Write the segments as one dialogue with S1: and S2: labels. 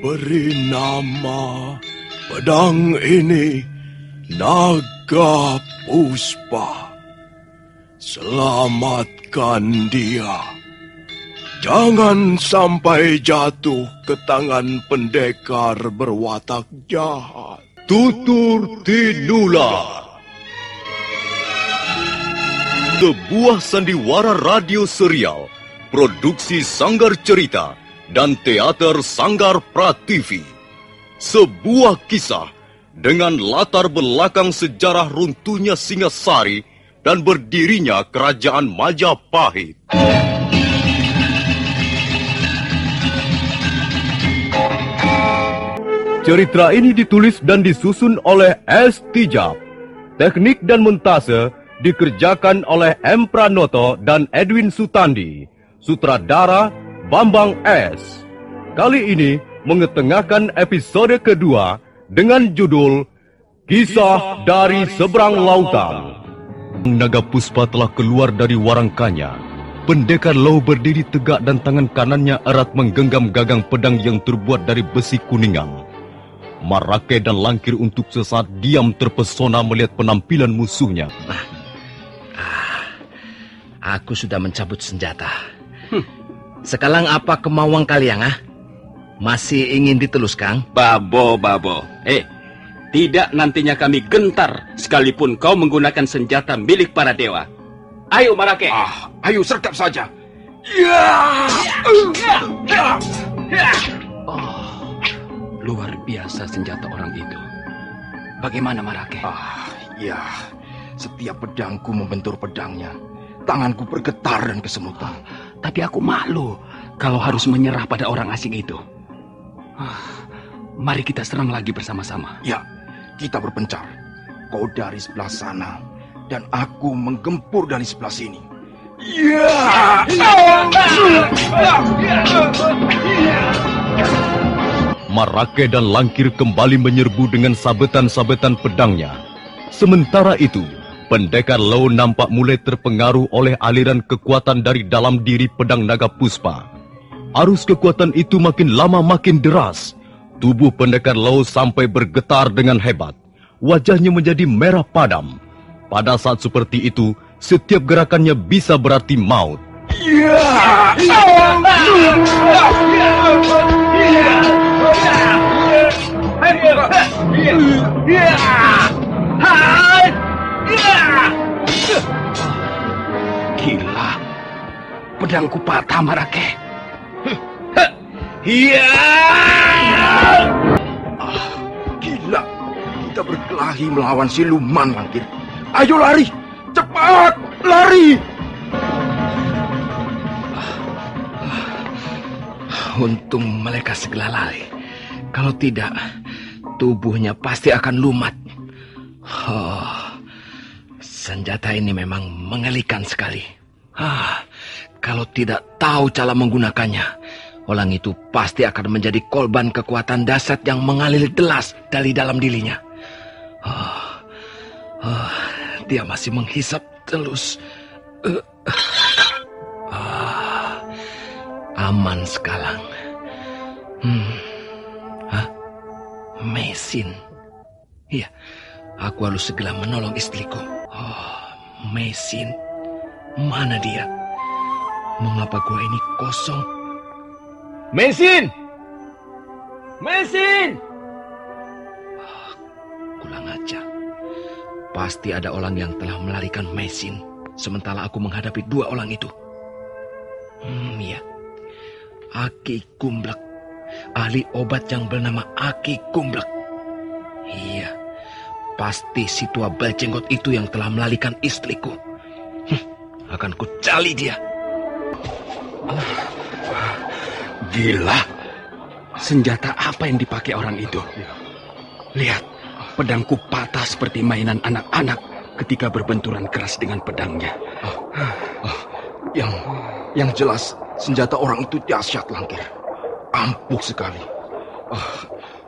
S1: beri nama pedang ini Naga Puspa. Selamatkan dia. Jangan sampai jatuh ke tangan pendekar berwatak jahat.
S2: Tutur Tinular. Sebuah sandiwara radio serial, produksi Sanggar Cerita dan teater Sanggar Prativi. Sebuah kisah dengan latar belakang sejarah runtuhnya Singasari dan berdirinya Kerajaan Majapahit. Cerita ini ditulis dan disusun oleh S. Tijab. Teknik dan montase dikerjakan oleh M. Pranoto dan Edwin Sutandi. Sutradara Bambang S. Kali ini mengetengahkan episode kedua dengan judul Kisah dari Seberang Lautan. Naga Puspa telah keluar dari warangkanya. Pendekar Lau berdiri tegak dan tangan kanannya erat menggenggam gagang pedang yang terbuat dari besi kuningan. Marake dan Langkir untuk sesaat diam terpesona melihat penampilan musuhnya.
S3: Aku sudah mencabut senjata. Sekarang apa kemauan kalian, Masih ingin ditelus, Kang?
S4: Babo. Tidak, nantinya kami gentar sekalipun kau menggunakan senjata milik para dewa. Ayo, Marake.
S5: Ayo sergap saja.
S4: Luar biasa senjata orang itu. Bagaimana, Marake?
S5: Ya, setiap pedangku membentur pedangnya. Tanganku bergetar dan kesemutan.
S4: Tapi aku malu kalau harus menyerah pada orang asing itu. Mari kita serang lagi bersama-sama.
S5: Ya, kita berpencar. Kau dari sebelah sana dan aku menggempur dari sebelah sini.
S2: Marake dan Langkir kembali menyerbu dengan sabetan-sabetan pedangnya. Sementara itu, pendekar Lau nampak mulai terpengaruh oleh aliran kekuatan dari dalam diri pedang Naga Puspa. Arus kekuatan itu makin lama makin deras. Tubuh pendekar Lau sampai bergetar dengan hebat. Wajahnya menjadi merah padam. Pada saat seperti itu, setiap gerakannya bisa berarti maut.
S4: Gila, pedangku patah, Marake.
S5: Gila, kita berkelahi melawan siluman, Langkir. Ayo lari, cepat, lari.
S3: Untung mereka segera lari. Kalau tidak, tubuhnya pasti akan lumat. Senjata ini memang mengerikan sekali. Kalau tidak tahu cara menggunakannya, orang itu pasti akan menjadi korban kekuatan dahsyat yang mengalir deras dari dalam dirinya. Dia masih menghisap terus. Aman sekarang. Mesin. Iya, aku harus segera menolong istriku. Mesin. Mana dia? Mengapa gua ini kosong? Mesin! Kurang ajar. Pasti ada orang yang telah melarikan Mesin, sementara aku menghadapi dua orang itu. Iya. Aki Kumblek. Ahli obat yang bernama Aki Kumblek. Iya. Pasti si tua berjenggot itu yang telah melarikan istriku. Akan ku cari dia.
S4: Gila. Senjata apa yang dipakai orang itu? Lihat, pedangku patah seperti mainan anak-anak ketika berbenturan keras dengan pedangnya.
S5: Yang jelas, senjata orang itu dahsyat, Langkir. Ampuh sekali.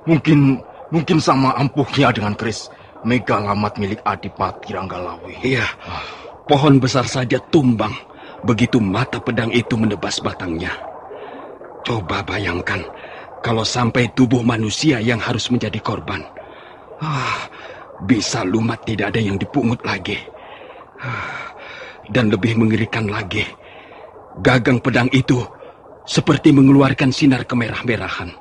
S5: Mungkin sama ampuhnya dengan keris Megalamat milik Adipati Ranggalawi.
S4: Iya, pohon besar saja tumbang begitu mata pedang itu menebas batangnya. Coba bayangkan Kalau sampai tubuh manusia yang harus menjadi korban, bisa lumat tidak ada yang dipungut lagi. Dan lebih mengerikan lagi, gagang pedang itu seperti mengeluarkan sinar kemerah-merahan.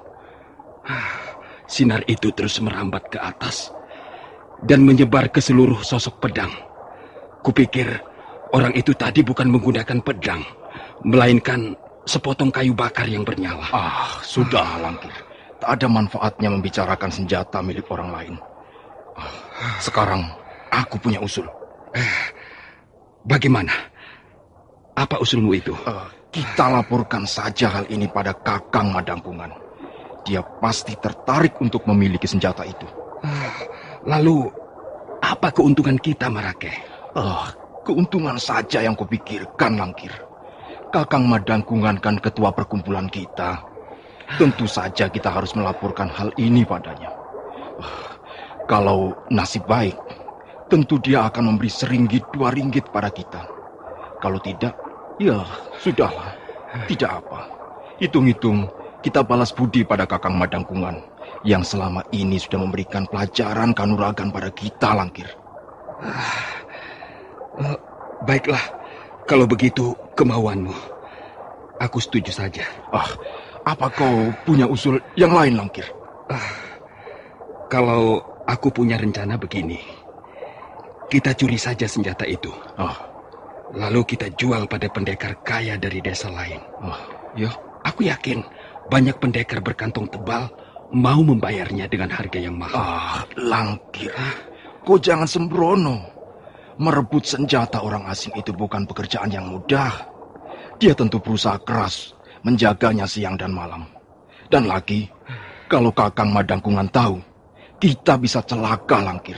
S4: Sinar itu terus merambat ke atas dan menyebar ke seluruh sosok pedang. Kupikir orang itu tadi bukan menggunakan pedang, melainkan sepotong kayu bakar yang bernyala.
S5: Sudah, Langkir. Tak ada manfaatnya membicarakan senjata milik orang lain. Sekarang, aku punya usul.
S4: Bagaimana? Apa usulmu itu?
S5: Kita laporkan saja hal ini pada Kakang Madangkungan. Dia pasti tertarik untuk memiliki senjata itu.
S4: Lalu, apa keuntungan kita, Marake?
S5: Keuntungan saja yang kupikirkan, Langkir. Kakang Madangkungan kan ketua perkumpulan kita. Tentu saja kita harus melaporkan hal ini padanya. Kalau nasib baik, tentu dia akan memberi RM1 2 pada kita. Kalau tidak, ya sudahlah. Tidak apa. Hitung-hitung, kita balas budi pada Kakang Madangkungan yang selama ini sudah memberikan pelajaran kanuragan pada kita, Langkir.
S4: Baiklah, kalau begitu kemauanmu. Aku setuju saja.
S5: Apa kau punya usul yang lain, Langkir?
S4: Kalau aku punya rencana begini. Kita curi saja senjata itu. Lalu kita jual pada pendekar kaya dari desa lain.
S5: Ya.
S4: Aku yakin banyak pendekar berkantong tebal mau membayarnya dengan harga yang mahal.
S5: Langkir, kau jangan sembrono. Merebut senjata orang asing itu bukan pekerjaan yang mudah. Dia tentu berusaha keras menjaganya siang dan malam. Dan lagi, kalau Kakang Madangkungan tahu, kita bisa celaka, Langkir.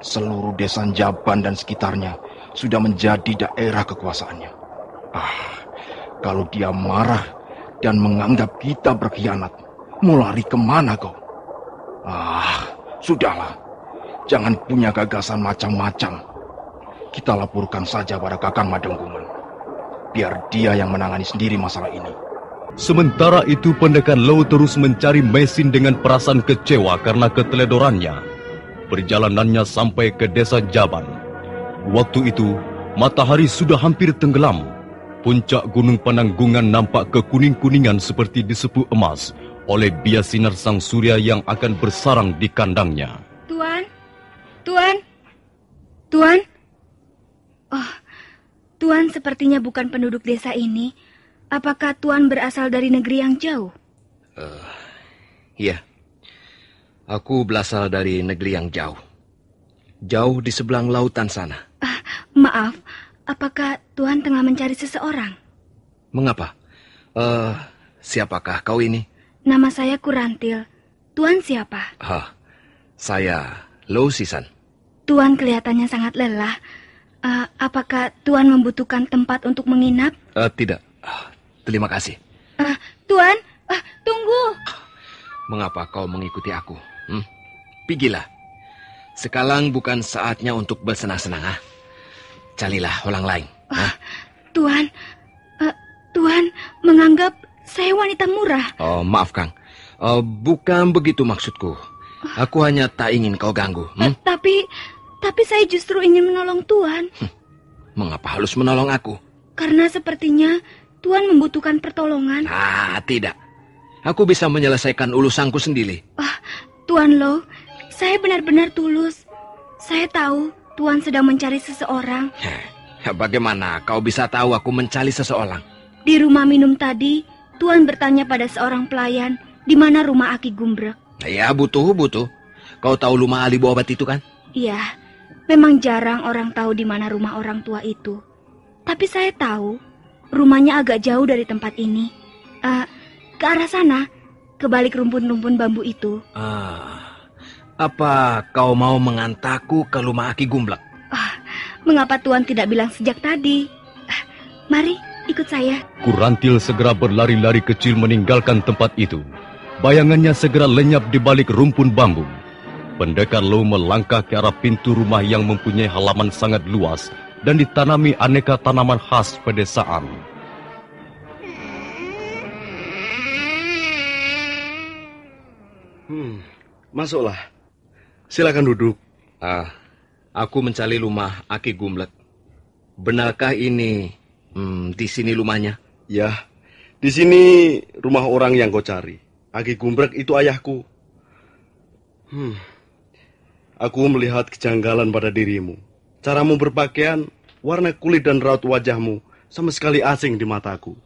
S5: Seluruh desa Jaban dan sekitarnya sudah menjadi daerah kekuasaannya. Kalau dia marah dan menganggap kita berkhianat, mau lari kemana kau? Sudahlah. Jangan punya gagasan macam-macam. Kita laporkan saja pada Kakang Madangkungan. Biar dia yang menangani sendiri masalah ini.
S2: Sementara itu pendekar Low terus mencari Mesin dengan perasaan kecewa karena keteledorannya. Perjalanannya sampai ke desa Jaban. Waktu itu, matahari sudah hampir tenggelam. Puncak Gunung Penanggungan nampak kekuning-kuningan seperti disepu emas oleh bias sinar sang surya yang akan bersarang di kandangnya.
S6: Tuan. Tuan sepertinya bukan penduduk desa ini. Apakah Tuan berasal dari negeri yang jauh?
S3: Iya. Aku berasal dari negeri yang jauh. Jauh di seberang lautan sana.
S6: Maaf, apakah Tuan tengah mencari seseorang?
S3: Mengapa? Siapakah kau ini?
S6: Nama saya Kurantil. Tuan siapa?
S3: Saya Low Sisan.
S6: Tuan kelihatannya sangat lelah. Apakah Tuan membutuhkan tempat untuk menginap?
S3: Tidak. Terima kasih.
S6: Tuan, tunggu.
S3: Mengapa kau mengikuti aku? Pergilah. Sekarang bukan saatnya untuk bersenang-senang. Carilah orang lain.
S6: Tuan menganggap saya wanita murah.
S3: Maaf, Kang. Bukan begitu maksudku. Aku hanya tak ingin kau ganggu.
S6: Tapi saya justru ingin menolong Tuan.
S3: Mengapa harus menolong aku?
S6: Karena sepertinya Tuan membutuhkan pertolongan.
S3: Tidak. Aku bisa menyelesaikan urusanku sendiri.
S6: Tuan Low, saya benar-benar tulus. Saya tahu Tuan sedang mencari seseorang.
S3: Bagaimana kau bisa tahu aku mencari seseorang?
S6: Di rumah minum tadi, Tuan bertanya pada seorang pelayan di mana rumah Aki Gumbrek.
S3: Ya, butuh. Kau tahu rumah Ali Bobat itu kan?
S6: Iya, memang jarang orang tahu di mana rumah orang tua itu. Tapi saya tahu, rumahnya agak jauh dari tempat ini. Ke arah sana, ke balik rumpun-rumpun bambu itu.
S3: Apa kau mau mengantarku ke rumah Aki Gumblek?
S6: Mengapa Tuan tidak bilang sejak tadi? Mari, ikut saya.
S2: Kurantil segera berlari-lari kecil meninggalkan tempat itu. Bayangannya segera lenyap di balik rumpun bambu. Pendekar Low melangkah ke arah pintu rumah yang mempunyai halaman sangat luas dan ditanami aneka tanaman khas pedesaan.
S7: Masuklah. Silakan duduk.
S3: Aku mencari rumah Aki Gumlek. Benarkah ini di sini rumahnya?
S7: Ya, di sini rumah orang yang kau cari. Aki Gumlek itu ayahku. Aku melihat kejanggalan pada dirimu. Caramu berpakaian, warna kulit dan raut wajahmu sama sekali asing di mataku.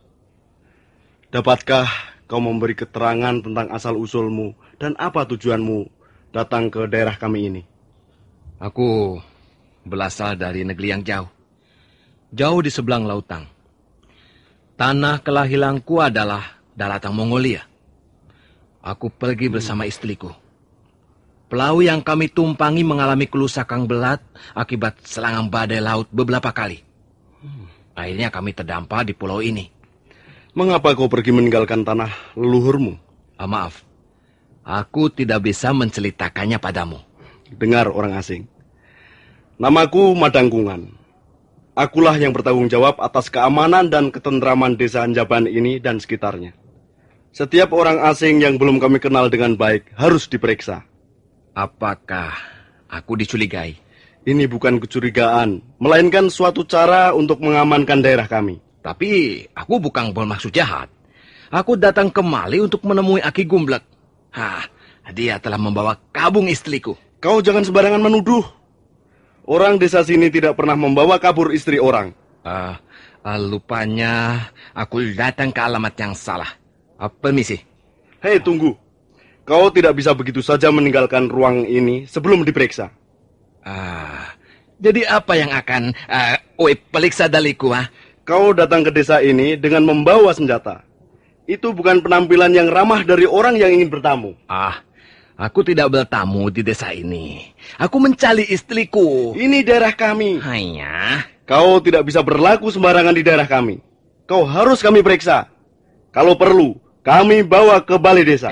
S7: Dapatkah kau memberi keterangan tentang asal-usulmu dan apa tujuanmu datang ke daerah kami ini?
S3: Aku berasal dari negeri yang jauh. Jauh di seberang lautan. Tanah kelahiranku adalah daratan Mongolia. Aku pergi bersama istriku. Perahu yang kami tumpangi mengalami kerusakan berat akibat serangan badai laut beberapa kali. Akhirnya kami terdampar di pulau ini.
S7: Mengapa kau pergi meninggalkan tanah leluhurmu?
S3: Maaf, aku tidak bisa menceritakannya padamu.
S7: Dengar orang asing. Namaku Madangkungan. Akulah yang bertanggung jawab atas keamanan dan ketentraman desa Anjaban ini dan sekitarnya. Setiap orang asing yang belum kami kenal dengan baik harus diperiksa.
S3: Apakah aku dicurigai?
S7: Ini bukan kecurigaan, melainkan suatu cara untuk mengamankan daerah kami.
S3: Tapi aku bukan bermaksud jahat. Aku datang kemari untuk menemui Aki Gumlek. Dia telah membawa kabung istriku.
S7: Kau jangan sembarangan menuduh. Orang desa sini tidak pernah membawa kabur istri orang.
S3: Lupanya aku datang ke alamat yang salah. Permisi.
S7: Hei, tunggu. Kau tidak bisa begitu saja meninggalkan ruang ini sebelum diperiksa.
S3: Jadi apa yang akan periksa daliku?
S7: Kau datang ke desa ini dengan membawa senjata. Itu bukan penampilan yang ramah dari orang yang ingin bertamu.
S3: Aku tidak bertamu di desa ini. Aku mencari istriku.
S7: Ini daerah kami.
S3: Hanya.
S7: Kau tidak bisa berlaku sembarangan di daerah kami. Kau harus kami periksa. Kalau perlu, kami bawa ke balai desa.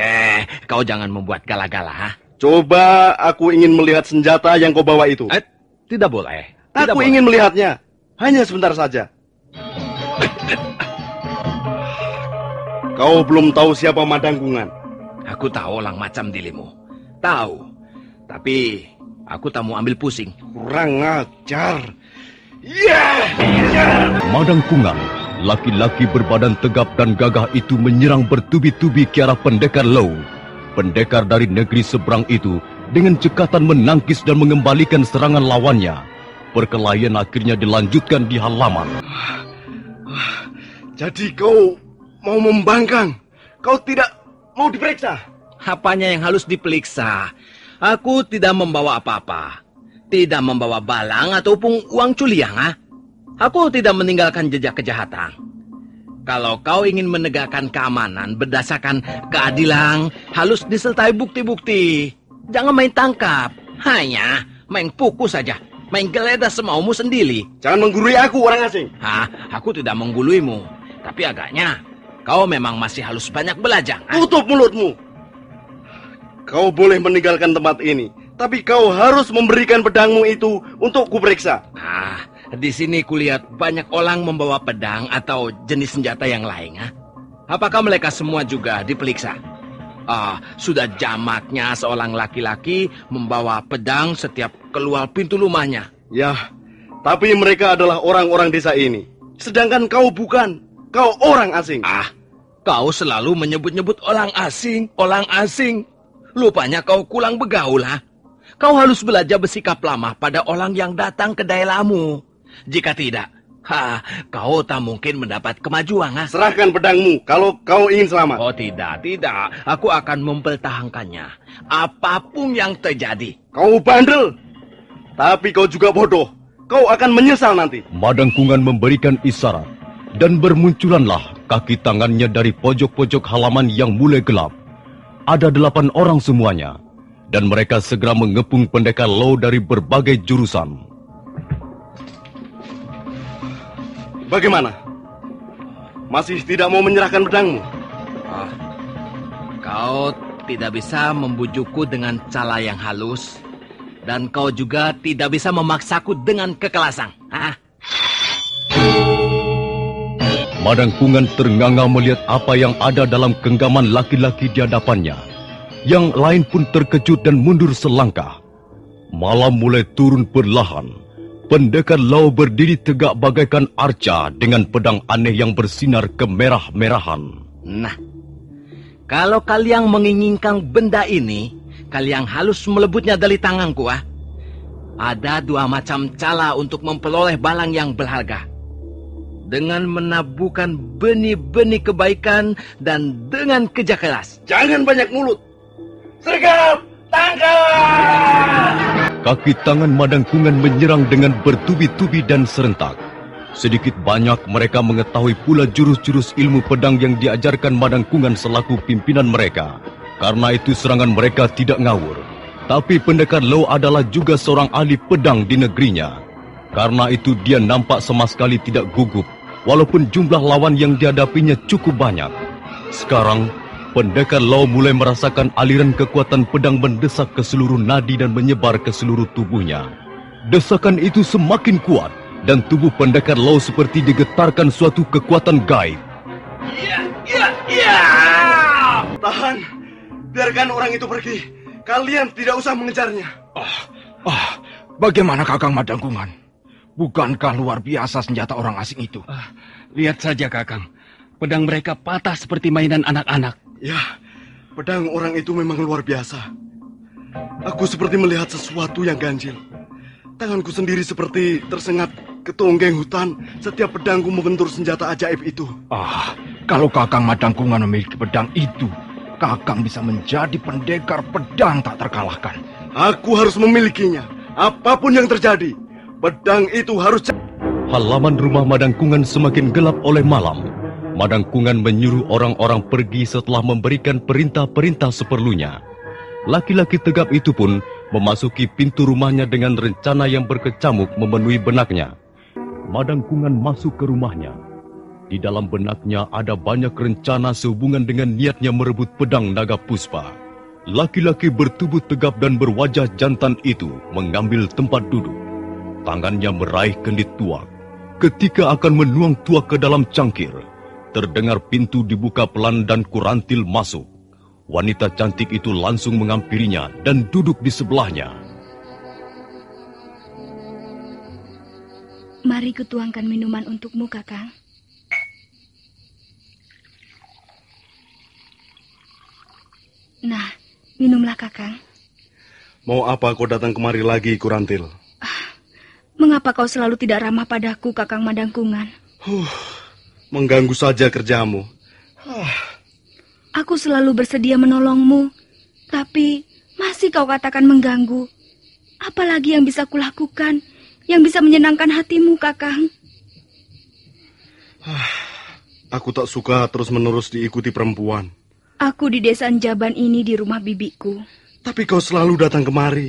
S3: Kau jangan membuat gala-gala.
S7: Coba aku ingin melihat senjata yang kau bawa itu.
S3: Tidak boleh.
S7: Aku ingin melihatnya. Hanya sebentar saja. Kau belum tahu siapa Madangkungan?
S3: Aku tahu orang macam dirimu. Tahu. Tapi aku tak mau ambil pusing.
S7: Kurang ajar.
S2: Madangkungan, laki-laki berbadan tegap dan gagah itu menyerang bertubi-tubi ke arah pendekar Low. Pendekar dari negeri seberang itu dengan cekatan menangkis dan mengembalikan serangan lawannya. Perkelahian akhirnya dilanjutkan di halaman.
S7: Jadi kau mau membangkang? Kau tidak mau diperiksa?
S3: Apanya yang harus diperiksa? Aku tidak membawa apa-apa. Tidak membawa balang ataupun uang culiang. Aku tidak meninggalkan jejak kejahatan. Kalau kau ingin menegakkan keamanan berdasarkan keadilan, harus disertai bukti-bukti. Jangan main tangkap. Hanya main pukul saja. Main geledah semaumu sendiri.
S7: Jangan menggurui aku, orang asing.
S3: Aku tidak mengguluimu. Tapi agaknya kau memang masih harus banyak belajar.
S7: Tutup mulutmu. Kau boleh meninggalkan tempat ini, tapi kau harus memberikan pedangmu itu untuk kuperiksa.
S3: Di sini kulihat banyak orang membawa pedang atau jenis senjata yang lain. Apakah mereka semua juga diperiksa? Sudah jamaknya seorang laki-laki membawa pedang setiap keluar pintu rumahnya.
S7: Ya, tapi mereka adalah orang-orang desa ini. Sedangkan kau bukan. Kau orang asing.
S3: Kau selalu menyebut-nyebut orang asing, orang asing. Lupanya kau kurang bergaul. Kau harus belajar bersikap lamah pada orang yang datang ke daerahmu. Jika tidak, kau tak mungkin mendapat kemajuan.
S7: Serahkan pedangmu kalau kau ingin selamat.
S3: Oh tidak. Aku akan mempertahankannya. Apapun yang terjadi.
S7: Kau bandel. Tapi kau juga bodoh. Kau akan menyesal nanti.
S2: Madangkungan memberikan isyarat. Dan bermunculanlah kaki tangannya dari pojok-pojok halaman yang mulai gelap. Ada 8 orang semuanya. Dan mereka segera mengepung pendekar Low dari berbagai jurusan.
S7: Bagaimana? Masih tidak mau menyerahkan pedangmu?
S3: Kau tidak bisa membujukku dengan cara yang halus. Dan kau juga tidak bisa memaksaku dengan kekerasan.
S2: Madangkungan ternganga melihat apa yang ada dalam genggaman laki-laki di hadapannya. Yang lain pun terkejut dan mundur selangkah. Malam mulai turun perlahan. Pendekar Lau berdiri tegak bagaikan arca dengan pedang aneh yang bersinar kemerah-merahan.
S3: Nah, kalau kalian menginginkan benda ini, kalian harus melebutnya dari tanganku. Ada dua macam cara untuk memperoleh barang yang berharga. Dengan menabuhkan benih-benih kebaikan dan dengan kerja keras.
S7: Jangan banyak mulut. Sergap! Tangkap!
S2: Kaki tangan Madangkungan menyerang dengan bertubi-tubi dan serentak. Sedikit banyak mereka mengetahui pula jurus-jurus ilmu pedang yang diajarkan Madangkungan selaku pimpinan mereka. Karena itu serangan mereka tidak ngawur. Tapi pendekar Lau adalah juga seorang ahli pedang di negerinya. Karena itu dia nampak sama sekali tidak gugup, walaupun jumlah lawan yang dihadapinya cukup banyak. Sekarang, pendekar Lau mulai merasakan aliran kekuatan pedang mendesak ke seluruh nadi dan menyebar ke seluruh tubuhnya. Desakan itu semakin kuat, dan tubuh pendekar Lau seperti digetarkan suatu kekuatan gaib.
S7: Tahan! Biarkan orang itu pergi. Kalian tidak usah mengejarnya.
S5: Bagaimana Kakang Madangkungan? Bukankah luar biasa senjata orang asing itu?
S4: Lihat saja, Kakang. Pedang mereka patah seperti mainan anak-anak.
S7: Ya, pedang orang itu memang luar biasa. Aku seperti melihat sesuatu yang ganjil. Tanganku sendiri seperti tersengat ke tonggeng hutan setiap pedangku membentur senjata ajaib itu.
S5: Kalau Kakang Madangkungan memiliki pedang itu, Kakang bisa menjadi pendekar pedang tak terkalahkan.
S7: Aku harus memilikinya. Apapun yang terjadi, pedang itu harus...
S2: Halaman rumah Madangkungan semakin gelap oleh malam. Madangkungan menyuruh orang-orang pergi setelah memberikan perintah-perintah seperlunya. Laki-laki tegap itu pun memasuki pintu rumahnya dengan rencana yang berkecamuk memenuhi benaknya. Madangkungan masuk ke rumahnya. Di dalam benaknya ada banyak rencana sehubungan dengan niatnya merebut pedang naga puspa. Laki-laki bertubuh tegap dan berwajah jantan itu mengambil tempat duduk. Tangannya meraih kendit tuak. Ketika akan menuang tuak ke dalam cangkir, terdengar pintu dibuka pelan dan Kurantil masuk. Wanita cantik itu langsung menghampirinya dan duduk di sebelahnya.
S6: Mari kutuangkan minuman untukmu, Kakang. Nah, minumlah, Kakang.
S7: Mau apa kau datang kemari lagi, Kurantil?
S6: Mengapa kau selalu tidak ramah padaku, Kakang Madangkungan?
S7: Mengganggu saja kerjamu.
S6: Aku selalu bersedia menolongmu, tapi masih kau katakan mengganggu. Apalagi yang bisa kulakukan, yang bisa menyenangkan hatimu, Kakang?
S7: Aku tak suka terus-menerus diikuti perempuan.
S6: Aku di desa Anjaban ini di rumah bibiku.
S7: Tapi kau selalu datang kemari.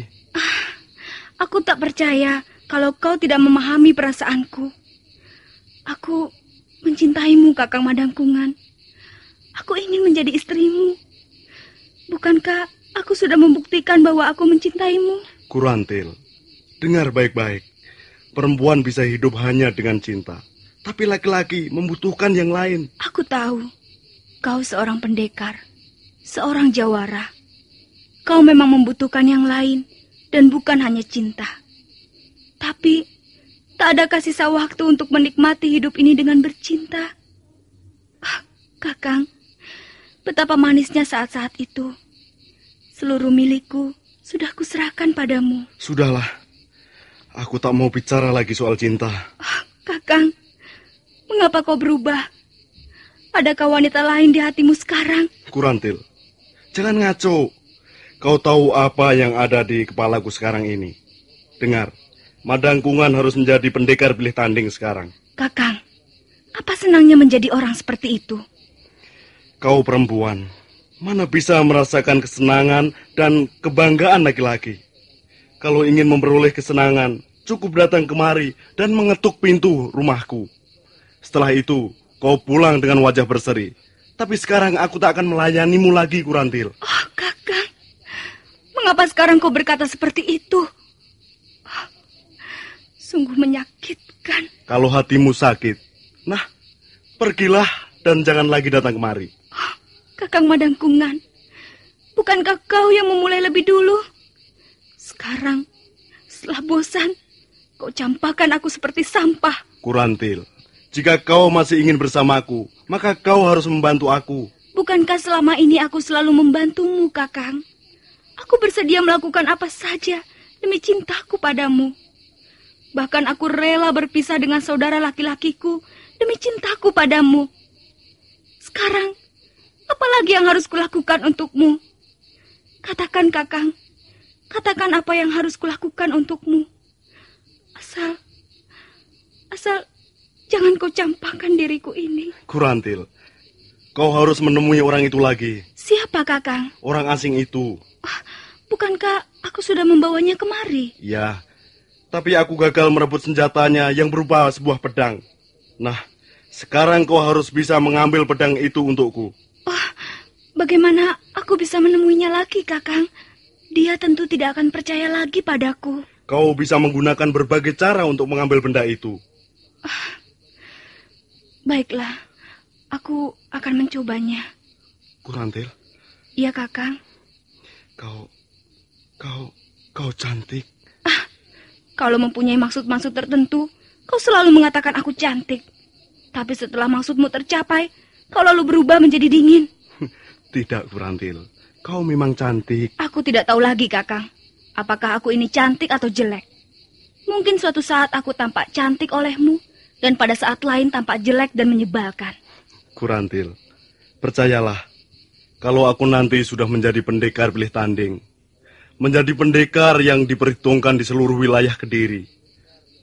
S6: Aku tak percaya kalau kau tidak memahami perasaanku. Aku mencintaimu, Kakang Madangkungan. Aku ingin menjadi istrimu. Bukankah aku sudah membuktikan bahwa aku mencintaimu?
S7: Kurantil, dengar baik-baik. Perempuan bisa hidup hanya dengan cinta. Tapi laki-laki membutuhkan yang lain.
S6: Aku tahu. Kau seorang pendekar, seorang jawara. Kau memang membutuhkan yang lain dan bukan hanya cinta. Tapi tak adakah sisa waktu untuk menikmati hidup ini dengan bercinta? Kakang, betapa manisnya saat-saat itu. Seluruh milikku sudah kuserahkan padamu.
S7: Sudahlah, aku tak mau bicara lagi soal cinta.
S6: Kakang, mengapa kau berubah? Adakah wanita lain di hatimu sekarang?
S7: Kurantil, jangan ngaco. Kau tahu apa yang ada di kepalaku sekarang ini. Dengar, Madangkungan harus menjadi pendekar pilih tanding sekarang.
S6: Kakang, apa senangnya menjadi orang seperti itu?
S7: Kau perempuan, mana bisa merasakan kesenangan dan kebanggaan laki-laki. Kalau ingin memperoleh kesenangan, cukup datang kemari dan mengetuk pintu rumahku. Setelah itu, kau pulang dengan wajah berseri. Tapi sekarang aku tak akan melayanimu lagi, Kurantil.
S6: Kakang, mengapa sekarang kau berkata seperti itu? Sungguh menyakitkan.
S7: Kalau hatimu sakit, nah, pergilah dan jangan lagi datang kemari.
S6: Kakang Madangkungan, Bukankah kau yang memulai lebih dulu? Sekarang, setelah bosan, kau campakkan aku seperti sampah.
S7: Kurantil, jika kau masih ingin bersamaku, maka kau harus membantu aku.
S6: Bukankah selama ini aku selalu membantumu, Kakang? Aku bersedia melakukan apa saja demi cintaku padamu. Bahkan aku rela berpisah dengan saudara laki-lakiku demi cintaku padamu. Sekarang, apa lagi yang harus kulakukan untukmu? Katakan, Kakang. Katakan apa yang harus kulakukan untukmu. Asal jangan kau campakkan diriku ini.
S7: Kurantil, kau harus menemui orang itu lagi.
S6: Siapa, Kakang?
S7: Orang asing itu.
S6: Bukankah aku sudah membawanya kemari?
S7: Ya, tapi aku gagal merebut senjatanya yang berupa sebuah pedang. Nah, sekarang kau harus bisa mengambil pedang itu untukku.
S6: Bagaimana aku bisa menemuinya lagi, Kakang? Dia tentu tidak akan percaya lagi padaku.
S7: Kau bisa menggunakan berbagai cara untuk mengambil benda itu.
S6: Baiklah, aku akan mencobanya.
S7: Kurantil?
S6: Iya, Kakang.
S7: Kau cantik.
S6: Kalau mempunyai maksud-maksud tertentu, kau selalu mengatakan aku cantik. Tapi setelah maksudmu tercapai, kau lalu berubah menjadi dingin.
S7: Tidak, Kurantil. Kau memang cantik.
S6: Aku tidak tahu lagi, Kakang. Apakah aku ini cantik atau jelek? Mungkin suatu saat aku tampak cantik olehmu, dan pada saat lain tampak jelek dan menyebalkan.
S7: Kurantil, percayalah, kalau aku nanti sudah menjadi pendekar pilih tanding, menjadi pendekar yang diperhitungkan di seluruh wilayah Kediri,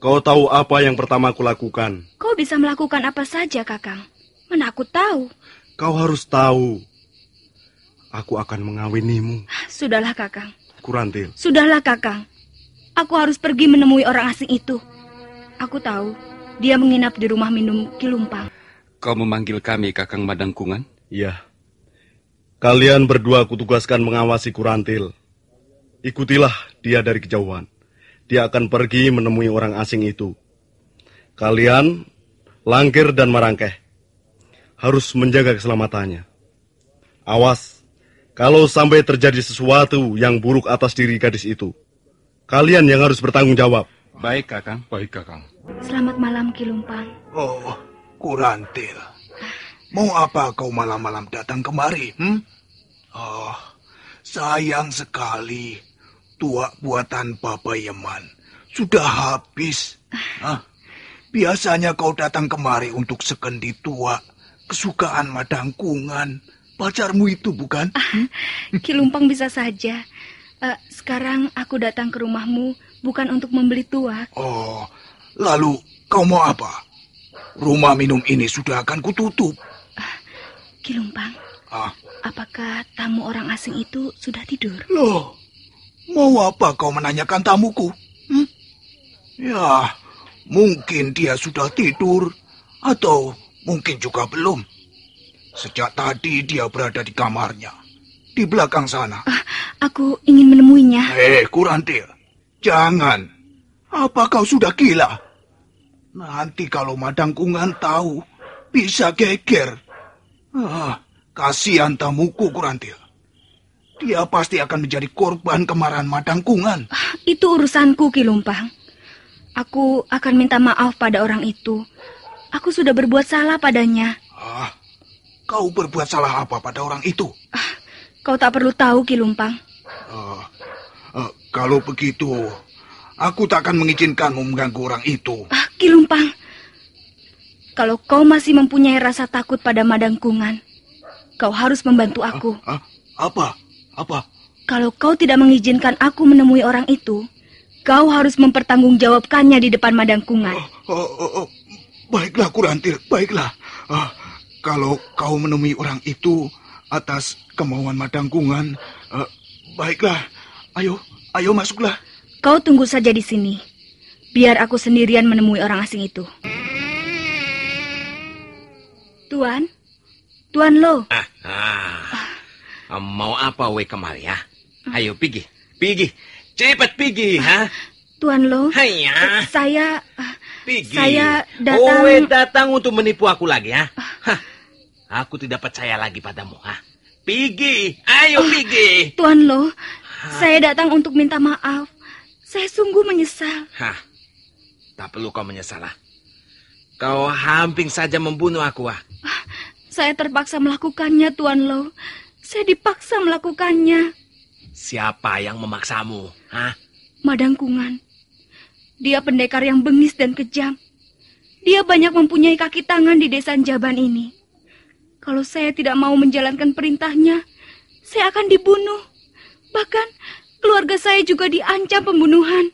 S7: kau tahu apa yang pertama aku lakukan?
S6: Kau bisa melakukan apa saja, Kakang. Mana aku tahu.
S7: Kau harus tahu. Aku akan mengawinimu.
S6: Sudahlah, Kakang.
S7: Kurantil.
S6: Sudahlah, Kakang. Aku harus pergi menemui orang asing itu. Aku tahu dia menginap di rumah minum Kilumpang.
S4: Kau memanggil kami, Kakang Madangkungan?
S7: Iya. Kalian berdua kutugaskan mengawasi Kurantil. Ikutilah dia dari kejauhan. Dia akan pergi menemui orang asing itu. Kalian, Langkir dan Marangkeh, harus menjaga keselamatannya. Awas, kalau sampai terjadi sesuatu yang buruk atas diri gadis itu, kalian yang harus bertanggung jawab.
S4: Baik, Kakang.
S7: Baik, Kakang.
S6: Selamat malam, Kilumpang.
S1: Oh, Kurantil. Mau apa kau malam-malam datang kemari? Oh, sayang sekali. Tuak buatan Papa Yeman sudah habis. Biasanya kau datang kemari untuk sekendi tuak kesukaan Madangkungan. Pacarmu itu, bukan?
S6: Kilumpang bisa saja. Sekarang aku datang ke rumahmu bukan untuk membeli tuak.
S1: Oh, lalu kau mau apa? Rumah minum ini sudah akan kututup.
S6: Kilumpang, apakah tamu orang asing itu sudah tidur?
S1: Loh, mau apa kau menanyakan tamuku? Ya, mungkin dia sudah tidur, atau mungkin juga belum. Sejak tadi dia berada di kamarnya, di belakang sana.
S6: Aku ingin menemuinya.
S1: Kurantil, jangan. Apa kau sudah gila? Nanti kalau Madangkungan tahu, bisa geger. Kasihan tamuku, Kurantil. Dia pasti akan menjadi korban kemarahan Madangkungan.
S6: Itu urusanku, Kilumpang. Aku akan minta maaf pada orang itu. Aku sudah berbuat salah padanya.
S1: Kau berbuat salah apa pada orang itu?
S6: Kau tak perlu tahu, Kilumpang.
S1: Kalau begitu, aku tak akan mengizinkanmu mengganggu orang itu.
S6: Kilumpang, kalau kau masih mempunyai rasa takut pada Madangkungan, kau harus membantu aku.
S1: Apa?
S6: Kalau kau tidak mengizinkan aku menemui orang itu, kau harus mempertanggungjawabkannya di depan Madangkungan.
S1: Baiklah, Kurantil, baiklah. Kalau kau menemui orang itu atas kemauan Madangkungan, baiklah. Ayo masuklah.
S6: Kau tunggu saja di sini. Biar aku sendirian menemui orang asing itu. Tuan Lo.
S3: Mau apa we kemari ya? Ayo pergi. Cepat pergi,
S6: Tuan Lo.
S3: Hanya.
S6: Saya
S3: datang untuk menipu aku lagi, ya? Aku tidak percaya lagi padamu, Pigi, ayo Pigi.
S6: Tuan Lo, saya datang untuk minta maaf. Saya sungguh menyesal.
S3: Hah, tak perlu kau menyesal. Kau hampir saja membunuh aku.
S6: Saya terpaksa melakukannya, Tuan Lo. Saya dipaksa melakukannya.
S3: Siapa yang memaksamu? Hah?
S6: Madang Kungan. Dia pendekar yang bengis dan kejam. Dia banyak mempunyai kaki tangan di desa Jaban ini. Kalau saya tidak mau menjalankan perintahnya, saya akan dibunuh. Bahkan keluarga saya juga diancam pembunuhan.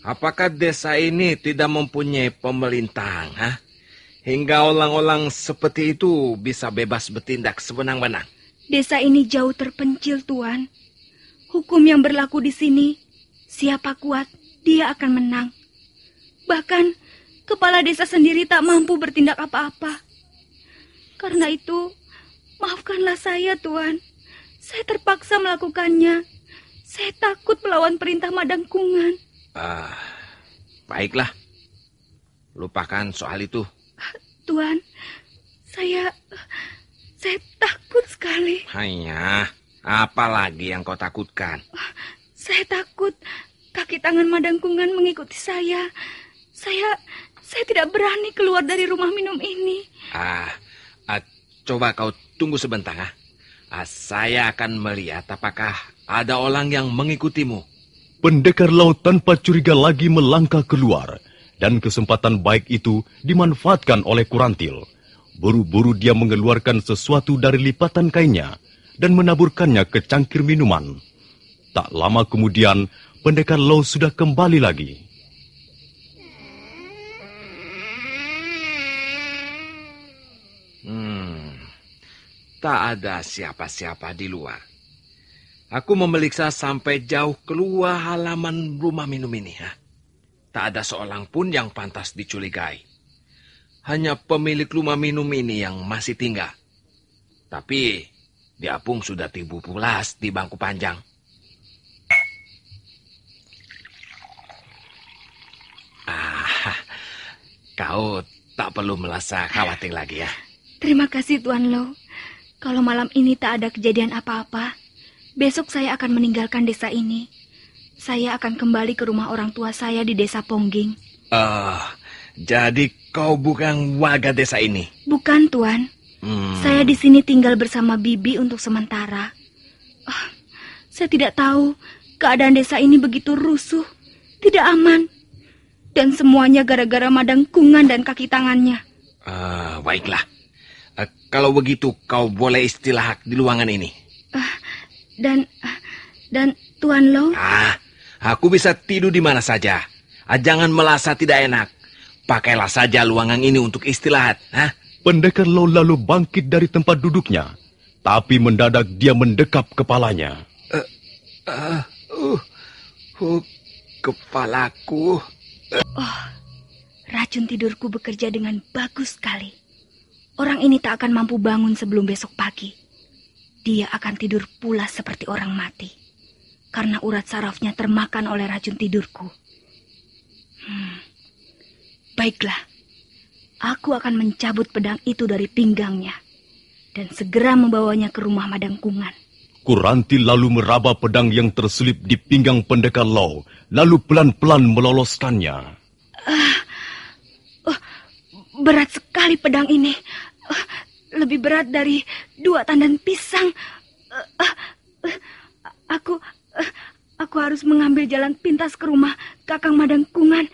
S3: Apakah desa ini tidak mempunyai pemerintahan? Hah? Hingga orang-orang seperti itu bisa bebas bertindak sewenang-wenang.
S6: Desa ini jauh terpencil, Tuan. Hukum yang berlaku di sini, siapa kuat, dia akan menang. Bahkan, kepala desa sendiri tak mampu bertindak apa-apa. Karena itu, maafkanlah saya, Tuan. Saya terpaksa melakukannya. Saya takut melawan perintah Madang Kungan.
S3: Baiklah. Lupakan soal itu.
S6: Tuan, saya takut sekali.
S3: Hanya, apa lagi yang kau takutkan?
S6: Saya takut kaki tangan Madang Kungan mengikuti saya. Saya tidak berani keluar dari rumah minum ini.
S3: Coba kau tunggu sebentar. Saya akan melihat apakah ada orang yang mengikutimu.
S2: Pendekar laut tanpa curiga lagi melangkah keluar, dan kesempatan baik itu dimanfaatkan oleh Kurantil. Buru-buru dia mengeluarkan sesuatu dari lipatan kainnya dan menaburkannya ke cangkir minuman. Tak lama kemudian, pendekar laut sudah kembali lagi.
S3: Tak ada siapa-siapa di luar. Aku memeriksa sampai jauh keluar halaman rumah minum ini. Tak ada seorang pun yang pantas dicurigai. Hanya pemilik rumah minum ini yang masih tinggal. Tapi dia pun sudah tiba pulas di bangku panjang. Kau tak perlu merasa khawatir lagi ya.
S6: Terima kasih, Tuan Lo. Kalau malam ini tak ada kejadian apa-apa, besok saya akan meninggalkan desa ini. Saya akan kembali ke rumah orang tua saya di desa Pongging.
S3: Jadi kau bukan warga desa ini?
S6: Bukan, Tuan. Saya di sini tinggal bersama Bibi untuk sementara. Saya tidak tahu keadaan desa ini begitu rusuh, tidak aman. Dan semuanya gara-gara Madang Kungan dan kaki tangannya.
S3: Baiklah. Kalau begitu, kau boleh istirahat di ruangan ini.
S6: Dan Tuan Lo?
S3: Aku bisa tidur di mana saja. Jangan merasa tidak enak. Pakailah saja ruangan ini untuk istirahat.
S2: Pendekar Lo lalu bangkit dari tempat duduknya. Tapi mendadak dia mendekap kepalanya.
S3: Kepalaku.
S6: Racun tidurku bekerja dengan bagus sekali. Orang ini tak akan mampu bangun sebelum besok pagi. Dia akan tidur pulas seperti orang mati. Karena urat sarafnya termakan oleh racun tidurku. Baiklah. Aku akan mencabut pedang itu dari pinggangnya. Dan segera membawanya ke rumah Madang Kungan.
S2: Kurantil lalu meraba pedang yang terselip di pinggang pendekar Lo, lalu pelan-pelan meloloskannya.
S6: Berat sekali pedang ini. Lebih berat dari 2 tandan pisang. Aku harus mengambil jalan pintas ke rumah Kakang Madang Kungan.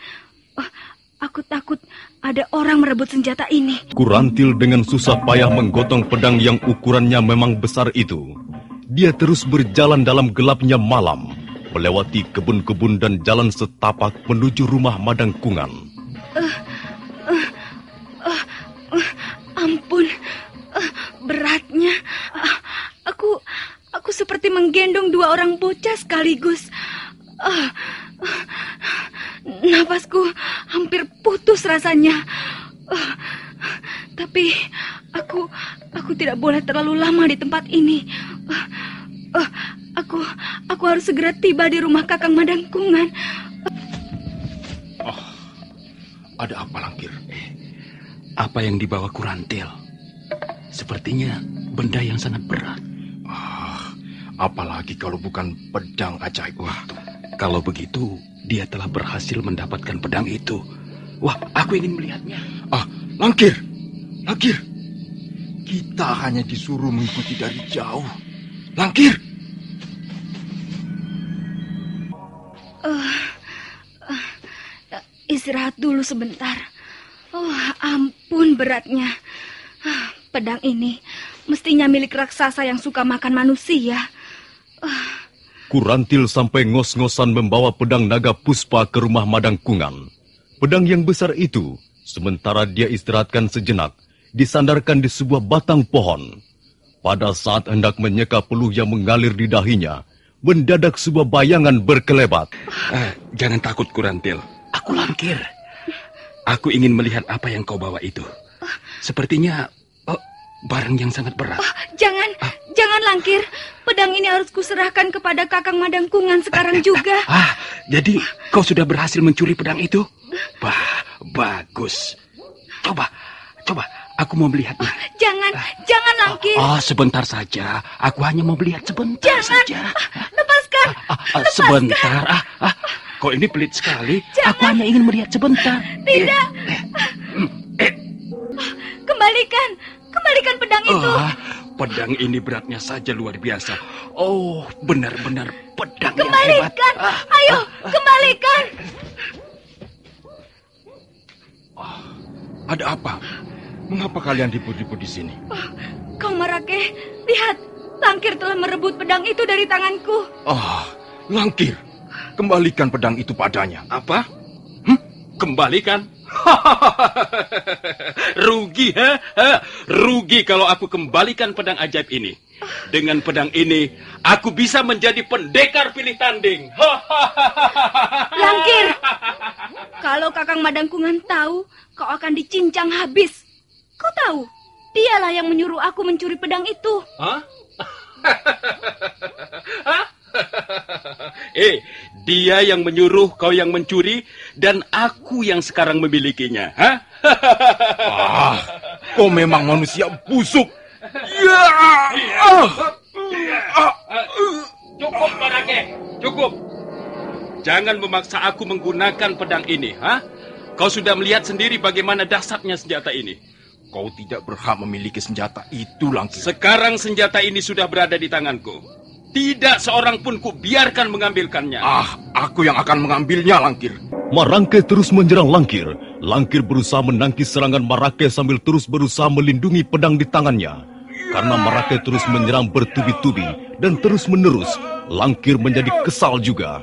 S6: Aku takut ada orang merebut senjata ini.
S2: Kurantil dengan susah payah menggotong pedang yang ukurannya memang besar itu. Dia terus berjalan dalam gelapnya malam, melewati kebun-kebun dan jalan setapak menuju rumah Madang Kungan.
S6: Ampun, beratnya. Aku seperti menggendong 2 orang bocah sekaligus. Napasku hampir putus rasanya. Tapi aku tidak boleh terlalu lama di tempat ini. Aku harus segera tiba di rumah Kakang Madang Kungan.
S4: Ada apa, Langkir? Apa yang dibawa Kurantil? Sepertinya benda yang sangat berat.
S5: Apalagi kalau bukan pedang ajaib itu.
S4: Kalau begitu, dia telah berhasil mendapatkan pedang itu. Wah, aku ingin melihatnya.
S5: Langkir. Kita hanya disuruh mengikuti dari jauh. Langkir.
S6: Istirahat dulu sebentar. Ampun beratnya. Pedang ini mestinya milik raksasa yang suka makan manusia.
S2: Kurantil sampai ngos-ngosan membawa pedang naga puspa ke rumah Madangkungan. Pedang yang besar itu, sementara dia istirahatkan sejenak, disandarkan di sebuah batang pohon. Pada saat hendak menyeka peluh yang mengalir di dahinya, mendadak sebuah bayangan berkelebat.
S4: Jangan takut, Kurantil. Aku Langkir. Aku ingin melihat apa yang kau bawa itu. Sepertinya barang yang sangat berat.
S6: Jangan Langkir. Pedang ini harus kuserahkan kepada Kakang Madangkungan sekarang juga.
S4: Jadi kau sudah berhasil mencuri pedang itu? Bagus. Coba, aku mau melihatnya.
S6: Jangan Langkir.
S4: Sebentar saja. Aku hanya mau melihat sebentar saja.
S6: Lepaskan.
S4: Sebentar. Kau ini pelit sekali.
S6: Jangan.
S4: Aku hanya ingin melihat sebentar.
S6: Tidak. Kembalikan pedang itu.
S4: Pedang ini beratnya saja luar biasa. Benar-benar pedang yang hebat.
S6: Kembalikan. Ayo, kembalikan.
S5: Ada apa? Mengapa kalian ribut-ribut di sini?
S6: Kau Marake, lihat. Langkir telah merebut pedang itu dari tanganku.
S5: Langkir. Kembalikan pedang itu padanya.
S4: Apa? Kembalikan? Rugi, Rugi kalau aku kembalikan pedang ajaib ini. Dengan pedang ini, aku bisa menjadi pendekar pilih tanding.
S6: Langkir, kalau Kakang Madangkungan tahu, kau akan dicincang habis. Kau tahu, dialah yang menyuruh aku mencuri pedang itu.
S4: Dia yang menyuruh, kau yang mencuri, dan aku yang sekarang memilikinya.
S5: Kau memang manusia busuk.
S4: Cukup, Marake. Cukup. Jangan memaksa aku menggunakan pedang ini. Kau sudah melihat sendiri bagaimana dahsyatnya senjata ini.
S5: Kau tidak berhak memiliki senjata itu, Langkir.
S4: Sekarang senjata ini sudah berada di tanganku. Tidak seorang pun kubiarkan mengambilkannya.
S5: Aku yang akan mengambilnya, Langkir.
S2: Marangke terus menyerang Langkir. Langkir berusaha menangkis serangan Marake sambil terus berusaha melindungi pedang di tangannya. Karena Marake terus menyerang bertubi-tubi dan terus menerus, Langkir menjadi kesal juga.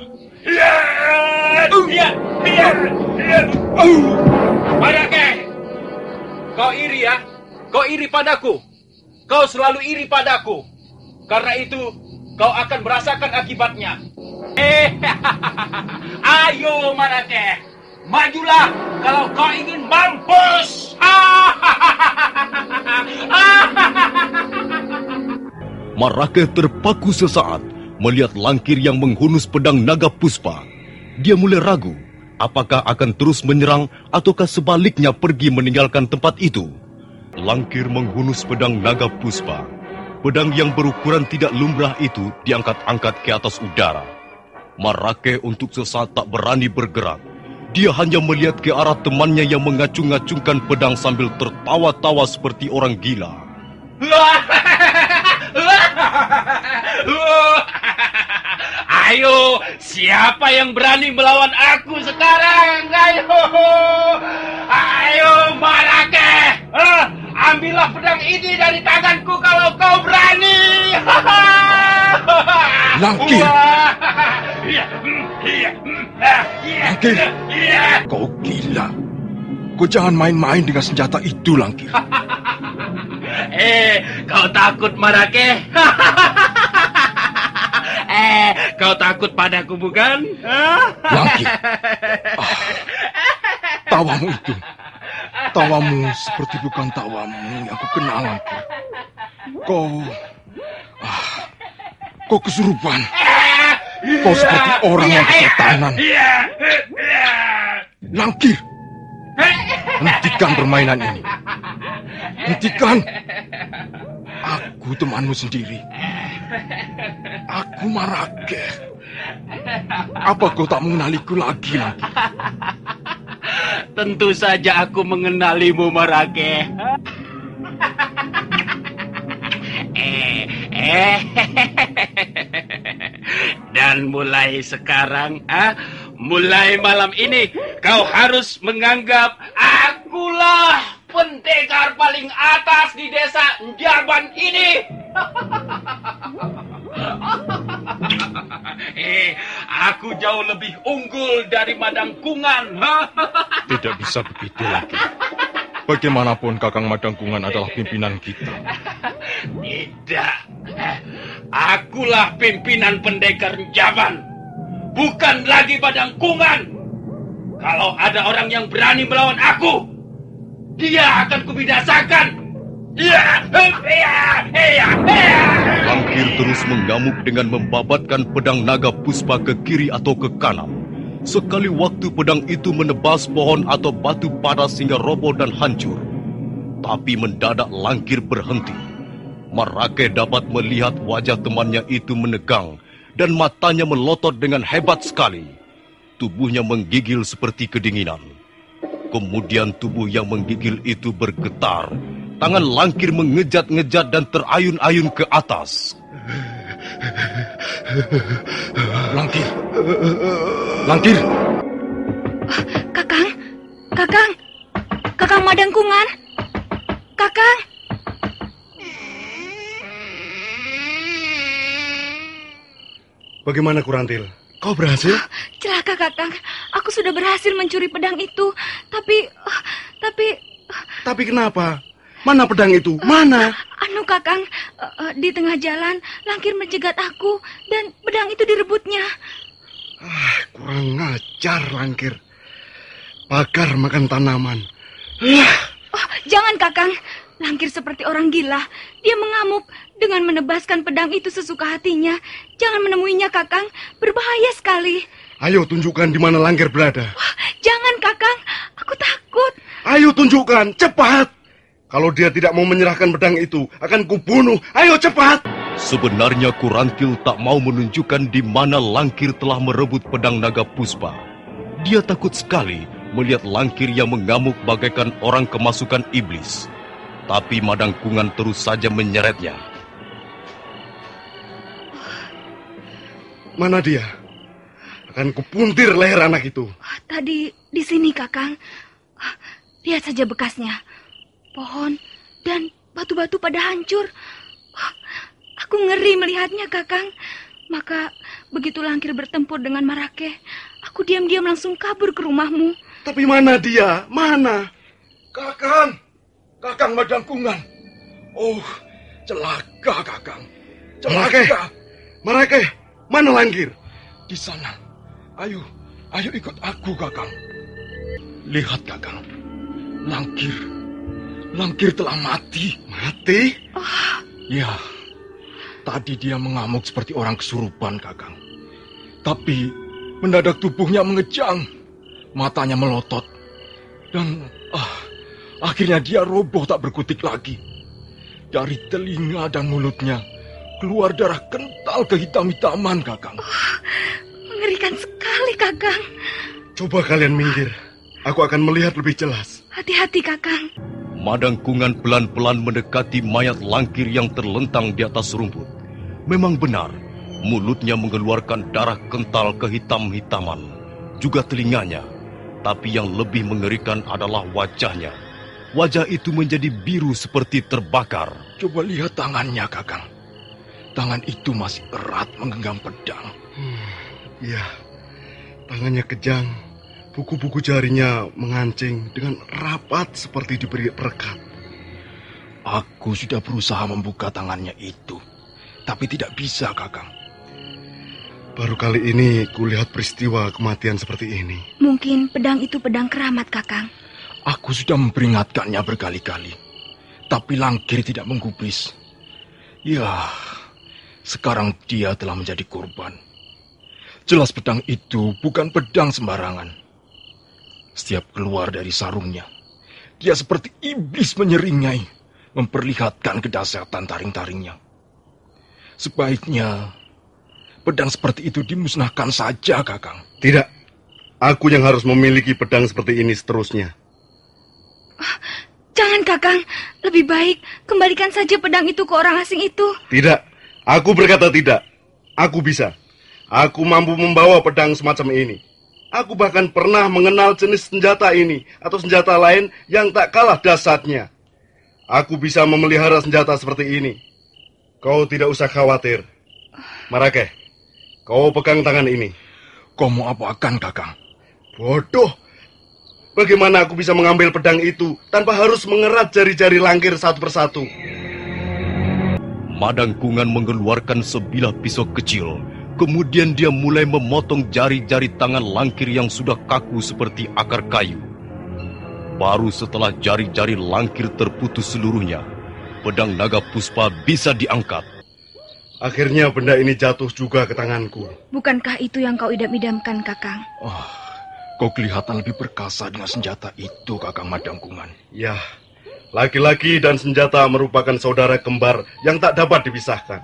S4: Marake, kau iri ya? Kau iri padaku. Kau selalu iri padaku. Karena itu, kau akan merasakan akibatnya. Ayo, Marake. Majulah kalau kau ingin mampus.
S2: Marake terpaku sesaat melihat Langkir yang menghunus pedang naga puspa. Dia mulai ragu, apakah akan terus menyerang ataukah sebaliknya pergi meninggalkan tempat itu. Langkir menghunus pedang naga puspa. Pedang yang berukuran tidak lumrah itu diangkat-angkat ke atas udara. Marake untuk sesaat tak berani bergerak. Dia hanya melihat ke arah temannya yang mengacung-ngacungkan pedang sambil tertawa-tawa seperti orang gila.
S4: Ayo, siapa yang berani melawan aku sekarang? Ayo, Marake. Ambillah pedang ini dari tanganku kalau kau berani.
S5: Langkir. Langkir. Kau gila. Kau jangan main-main dengan senjata itu, Langkir.
S4: Kau takut, Marake? Kau takut padaku, bukan?
S5: Langkir. Tawamu itu. Tawamu seperti bukan tawamu yang aku kenal, Langkir. Kau kesurupan. Kau seperti orang yang kesetanan. Langkir. Hentikan permainan ini. Hentikan! Aku temanmu sendiri. Aku Marake. Apa kau tak mengenaliku lagi, Langkir?
S4: Tentu saja aku mengenalimu, Marake. Dan mulai sekarang, mulai malam ini, kau harus menganggap akulah pendekar paling atas di desa Njaban ini. Aku jauh lebih unggul dari Madangkungan.
S5: Tidak bisa begitu lagi. Bagaimanapun Kakang Madangkungan adalah pimpinan kita.
S4: Tidak. Akulah pimpinan pendekar Njaban. Bukan lagi Madangkungan. Kalau ada orang yang berani melawan aku, dia akan kubinasakan.
S2: Langkir terus mengamuk dengan membabatkan pedang naga puspa ke kiri atau ke kanan. Sekali waktu pedang itu menebas pohon atau batu padas hingga roboh dan hancur. Tapi mendadak Langkir berhenti. Marake dapat melihat wajah temannya itu menegang dan matanya melotot dengan hebat sekali. Tubuhnya menggigil seperti kedinginan. Kemudian tubuh yang menggigil itu bergetar. Tangan Langkir mengejat-ngejat dan terayun-ayun ke atas.
S5: Langkir! Langkir!
S6: Kakang! Kakang! Kakang Madangkungan! Kakang!
S7: Bagaimana Kurantil? Kau berhasil?
S6: Celaka, Kakang. Aku sudah berhasil mencuri pedang itu. Tapi
S7: Tapi kenapa? Mana pedang itu? Mana?
S6: Kakang, di tengah jalan Langkir mencegat aku dan pedang itu direbutnya.
S7: Kurang ajar Langkir. Bakar makan tanaman.
S6: Jangan, Kakang. Langkir seperti orang gila. Dia mengamuk dengan menebaskan pedang itu sesuka hatinya. Jangan menemuinya, Kakang. Berbahaya sekali.
S7: Ayo tunjukkan di mana Langkir berada.
S6: Jangan, Kakang. Aku takut.
S7: Ayo tunjukkan, cepat. Kalau dia tidak mau menyerahkan pedang itu, akan kubunuh. Ayo cepat.
S2: Sebenarnya Kurantil tak mau menunjukkan di mana Langkir telah merebut pedang naga puspa. Dia takut sekali melihat Langkir yang mengamuk bagaikan orang kemasukan iblis. Tapi Madangkungan terus saja menyeretnya.
S7: Mana dia? Akan kupuntir leher anak itu.
S6: Tadi di sini, Kakang. Lihat saja bekasnya. Pohon dan batu-batu pada hancur. Aku ngeri melihatnya, Kakang. Maka begitu Langkir bertempur dengan Marake, aku diam-diam langsung kabur ke rumahmu.
S7: Tapi mana dia? Mana?
S5: Kakang! Kakang Madangkungan! Oh, celaka, Kakang. Celaka!
S7: Marake, mana Langkir?
S5: Di sana. Ayo ikut aku, Kakang. Lihat, Kakang. Langkir telah mati.
S7: Mati?
S5: Ya, tadi dia mengamuk seperti orang kesurupan, Kakang. Tapi mendadak tubuhnya mengejang, matanya melotot, dan akhirnya dia roboh tak berkutik lagi. Dari telinga dan mulutnya keluar darah kental kehitam-hitaman, Kakang.
S6: Mengerikan sekali, Kakang.
S7: Coba kalian minggir. Aku akan melihat lebih jelas.
S6: Hati-hati, Kakang.
S2: Madangkungan pelan-pelan mendekati mayat Langkir yang terlentang di atas rumput. Memang benar, mulutnya mengeluarkan darah kental kehitam-hitaman. Juga telinganya. Tapi yang lebih mengerikan adalah wajahnya. Wajah itu menjadi biru seperti terbakar.
S5: Coba lihat tangannya, Kakang. Tangan itu masih erat menggenggam pedang.
S7: Iya, tangannya kejang. Buku-buku jarinya mengancing dengan rapat seperti diberi perekat.
S5: Aku sudah berusaha membuka tangannya itu, tapi tidak bisa, Kakang.
S7: Baru kali ini kulihat peristiwa kematian seperti ini.
S6: Mungkin pedang itu pedang keramat, Kakang.
S5: Aku sudah memperingatkannya berkali-kali, tapi Langkir tidak menggubris. Ya, sekarang dia telah menjadi korban. Jelas pedang itu bukan pedang sembarangan. Setiap keluar dari sarungnya, dia seperti iblis menyeringai, memperlihatkan kedahsyatan taring-taringnya. Sebaiknya pedang seperti itu dimusnahkan saja, Kakang.
S7: Tidak. Aku yang harus memiliki pedang seperti ini seterusnya.
S6: Jangan, Kakang. Lebih baik kembalikan saja pedang itu ke orang asing itu.
S7: Tidak. Aku berkata tidak. Aku bisa. Aku mampu membawa pedang semacam ini. Aku bahkan pernah mengenal jenis senjata ini atau senjata lain yang tak kalah dahsyatnya. Aku bisa memelihara senjata seperti ini. Kau tidak usah khawatir. Marake, kau pegang tangan ini.
S5: Kau mau apakan, Kakang?
S7: Bodoh. Bagaimana aku bisa mengambil pedang itu tanpa harus mengerat jari-jari langkir satu persatu?
S2: Madangkungan mengeluarkan sebilah pisau kecil. Kemudian dia mulai memotong jari-jari tangan langkir yang sudah kaku seperti akar kayu. Baru setelah jari-jari langkir terputus seluruhnya, pedang naga puspa bisa diangkat.
S7: Akhirnya benda ini jatuh juga ke tanganku.
S6: Bukankah itu yang kau idam-idamkan, Kakang?
S5: Kau kelihatan lebih perkasa dengan senjata itu, Kakang Madangkungan.
S7: Ya, laki-laki dan senjata merupakan saudara kembar yang tak dapat dipisahkan.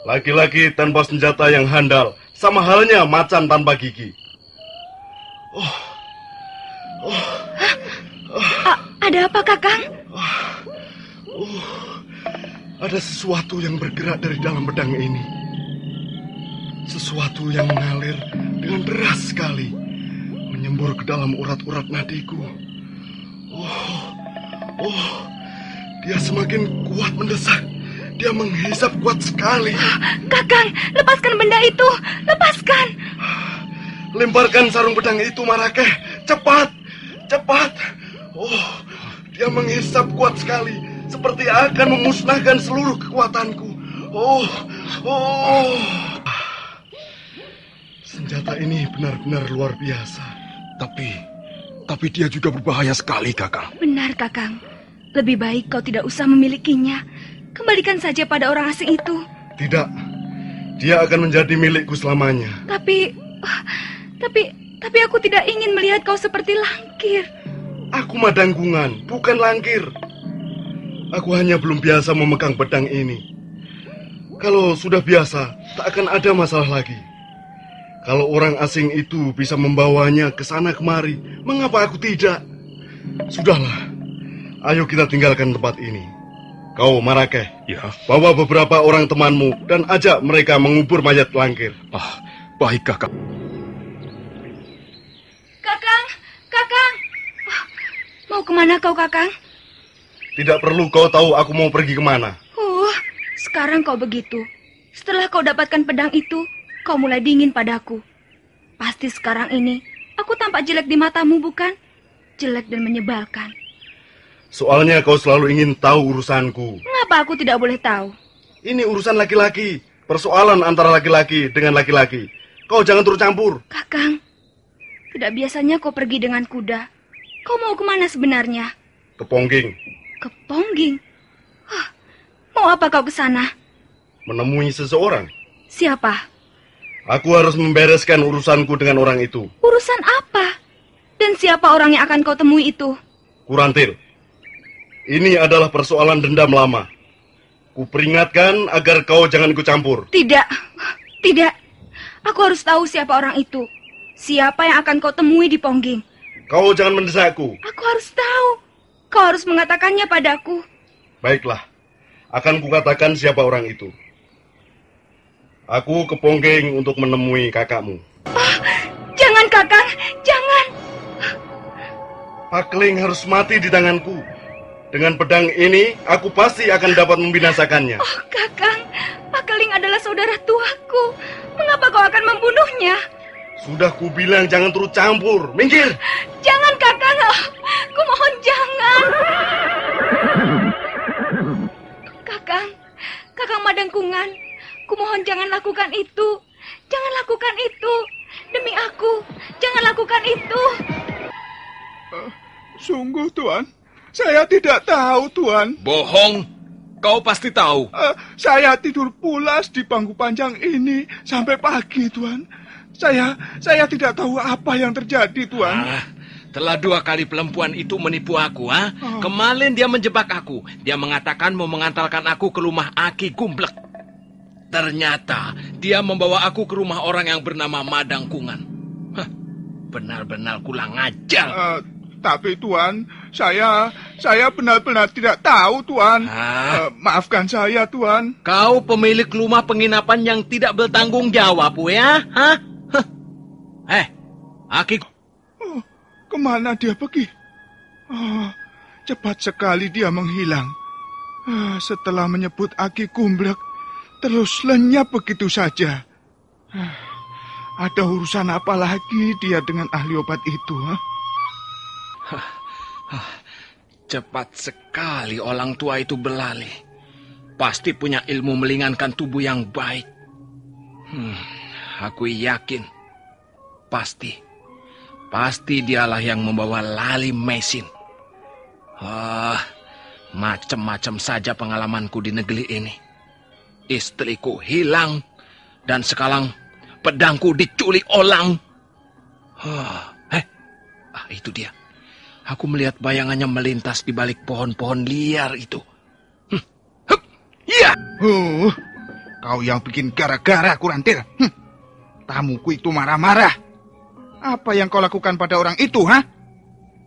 S7: Laki-laki tanpa senjata yang handal, sama halnya macan tanpa gigi.
S6: Ada apa, Kakang?
S7: Ada sesuatu yang bergerak dari dalam pedang ini. Sesuatu yang mengalir dengan deras sekali, menyembur ke dalam urat-urat nadiku. Dia semakin kuat mendesak. Dia menghisap kuat sekali.
S6: Kakang, lepaskan benda itu. Lepaskan.
S7: Lemparkan sarung pedang itu, Marake. Cepat, cepat. Dia menghisap kuat sekali, seperti akan memusnahkan seluruh kekuatanku. Senjata ini benar-benar luar biasa.
S5: Tapi dia juga berbahaya sekali, Kakang.
S6: Benar, Kakang. Lebih baik kau tidak usah memilikinya. Kembalikan saja pada orang asing itu.
S7: Tidak. Dia akan menjadi milikku selamanya.
S6: Tapi aku tidak ingin melihat kau seperti langkir.
S7: Aku Madangkungan, bukan langkir. Aku hanya belum biasa memegang pedang ini. Kalau sudah biasa, tak akan ada masalah lagi. Kalau orang asing itu bisa membawanya ke sana kemari, mengapa aku tidak? Sudahlah, ayo kita tinggalkan tempat ini. Kau, Marake, bawa beberapa orang temanmu dan ajak mereka mengubur mayat langkir.
S5: Baik, Kakang.
S6: Kakang. Mau kemana kau, Kakang?
S7: Tidak perlu kau tahu aku mau pergi kemana.
S6: Sekarang kau begitu. Setelah kau dapatkan pedang itu, kau mulai dingin padaku. Pasti sekarang ini aku tampak jelek di matamu, bukan? Jelek dan menyebalkan.
S7: Soalnya kau selalu ingin tahu urusanku.
S6: Mengapa aku tidak boleh tahu?
S7: Ini urusan laki-laki. Persoalan antara laki-laki dengan laki-laki. Kau jangan turut campur.
S6: Kakang, tidak biasanya kau pergi dengan kuda. Kau mau kemana sebenarnya?
S7: Ke Pongging.
S6: Ke Pongging? Mau apa kau ke sana?
S7: Menemui seseorang.
S6: Siapa?
S7: Aku harus membereskan urusanku dengan orang itu.
S6: Urusan apa? Dan siapa orang yang akan kau temui itu?
S7: Kurantil. Ini adalah persoalan dendam lama. Kuperingatkan agar kau jangan ikut campur.
S6: Tidak. Aku harus tahu siapa orang itu. Siapa yang akan kau temui di Pongging?
S7: Kau jangan mendesakku.
S6: Aku harus tahu. Kau harus mengatakannya padaku.
S7: Baiklah. Akan kukatakan siapa orang itu. Aku ke Pongging untuk menemui kakakmu.
S6: Jangan, Kakang. Jangan.
S7: Pakling harus mati di tanganku. Dengan pedang ini, aku pasti akan dapat membinasakannya.
S6: Kakang, Pakling adalah saudara tuaku. Mengapa kau akan membunuhnya?
S7: Sudah kubilang jangan turut campur. Minggir!
S6: Jangan, Kakang. Kumohon jangan. Kakang Madangkungan, kumohon jangan lakukan itu. Jangan lakukan itu. Demi aku, jangan lakukan itu.
S1: Sungguh, Tuan. Saya tidak tahu, Tuan.
S5: Bohong. Kau pasti tahu.
S1: Saya tidur pulas di bangku panjang ini sampai pagi, Tuan. Saya tidak tahu apa yang terjadi, Tuan.
S3: Telah 2 kali perempuan itu menipu aku, ha? Kemarin dia menjebak aku. Dia mengatakan mau mengantarkan aku ke rumah Aki Gumblek. Ternyata dia membawa aku ke rumah orang yang bernama Madang Kungan. Hah, benar-benar kurang ajar.
S1: Tapi Tuan, saya benar-benar tidak tahu, Tuan. Maafkan saya, Tuan.
S3: Kau pemilik rumah penginapan yang tidak bertanggung jawab, ya? Hah? Aki...
S1: Kemana dia pergi? Cepat sekali dia menghilang. Setelah menyebut Aki Gumblek, terus lenyap begitu saja. Ada urusan apa lagi dia dengan ahli obat itu?
S3: Cepat sekali orang tua itu beralih. Pasti punya ilmu meringankan tubuh yang baik. Aku yakin. Pasti dialah yang membawa Lali Mesin. Macam-macam saja pengalamanku di negeri ini. Istriku hilang, dan sekarang pedangku diculik orang. Itu dia. Aku melihat bayangannya melintas di balik pohon-pohon liar itu.
S1: Kau yang bikin gara-gara, Kurantir. Tamuku itu marah-marah. Apa yang kau lakukan pada orang itu, ha?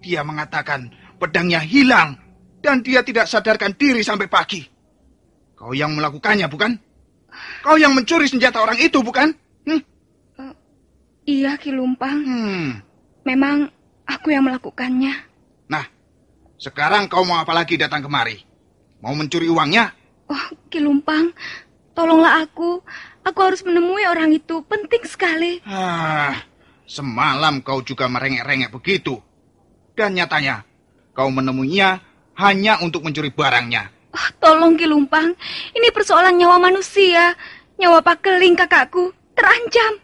S1: Dia mengatakan pedangnya hilang dan dia tidak sadarkan diri sampai pagi. Kau yang melakukannya, bukan? Kau yang mencuri senjata orang itu, bukan?
S6: Iya, Ki Lumpang. Memang aku yang melakukannya.
S1: Nah, sekarang kau mau apa lagi datang kemari? Mau mencuri uangnya?
S6: Ki Lumpang, tolonglah aku. Aku harus menemui orang itu, penting sekali.
S1: Semalam kau juga merengek-rengek begitu. Dan nyatanya, kau menemuinya hanya untuk mencuri barangnya.
S6: Tolong Ki Lumpang, ini persoalan nyawa manusia. Nyawa Pak Keling kakakku terancam.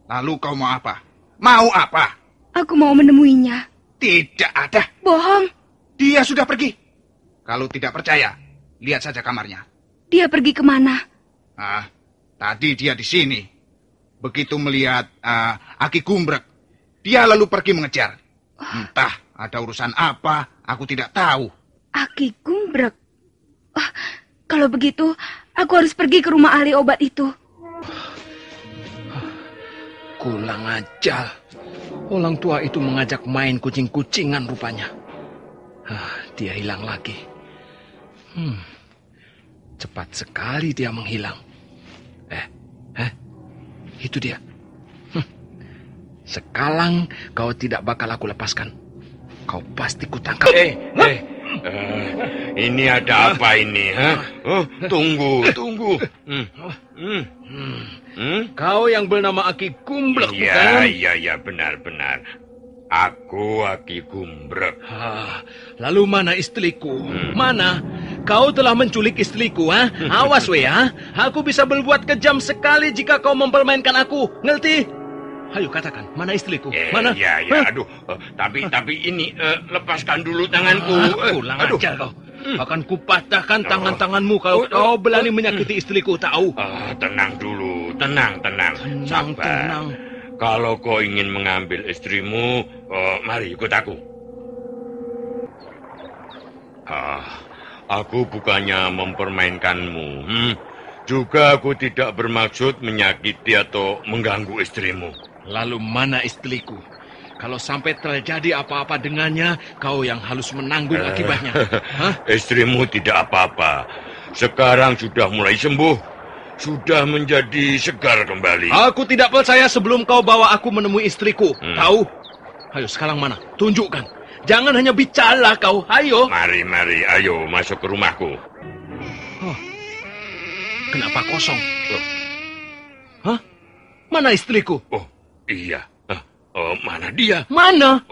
S1: Lalu kau mau apa? Mau apa?
S6: Aku mau menemuinya.
S1: Tidak ada.
S6: Bohong.
S1: Dia sudah pergi. Kalau tidak percaya, lihat saja kamarnya.
S6: Dia pergi kemana?
S1: Tadi dia di sini. Begitu melihat Aki Gumblek, dia lalu pergi mengejar. Entah ada urusan apa, aku tidak tahu.
S6: Aki Gumblek? Kalau begitu, aku harus pergi ke rumah ahli obat itu.
S3: Kurang ajar. Orang tua itu mengajak main kucing-kucingan rupanya. Dia hilang lagi. Cepat sekali dia menghilang. Itu dia. Sekarang kau tidak bakal aku lepaskan. Kau pasti kutangkap.
S8: Ini ada apa ini? Tunggu.
S3: Kau yang bernama Aki Gumblek,
S8: bukan?
S3: Iya,
S8: benar. Aku Aki Gumblek.
S3: Lalu mana istriku? Mana? Kau telah menculik istriku, ha? Awas, ha? Aku bisa berbuat kejam sekali jika kau mempermainkan aku. Ngerti? Ayo katakan, mana istriku? Mana?
S8: Aduh. Tapi ini lepaskan dulu tanganku.
S3: Kurang ajar kau. Akan kupatahkan tangan-tanganmu kalau kau berani menyakiti istriku, tahu?
S8: Tenang dulu, tenang. Sabar.
S3: Tenang.
S8: Kalau kau ingin mengambil istrimu, mari ikut aku. Aku bukannya mempermainkanmu. Juga aku tidak bermaksud menyakiti atau mengganggu istrimu.
S3: Lalu mana istriku? Kalau sampai terjadi apa-apa dengannya, kau yang harus menanggung akibatnya.
S8: Istrimu tidak apa-apa. Sekarang sudah mulai sembuh. Sudah menjadi segar kembali.
S3: Aku tidak percaya sebelum kau bawa aku menemui istriku. Tahu? Ayo sekarang mana? Tunjukkan. Jangan hanya bicara kau. Ayo.
S8: Mari. Ayo masuk ke rumahku.
S3: Kenapa kosong? Mana istriku?
S8: Iya. Mana dia?
S3: Mana?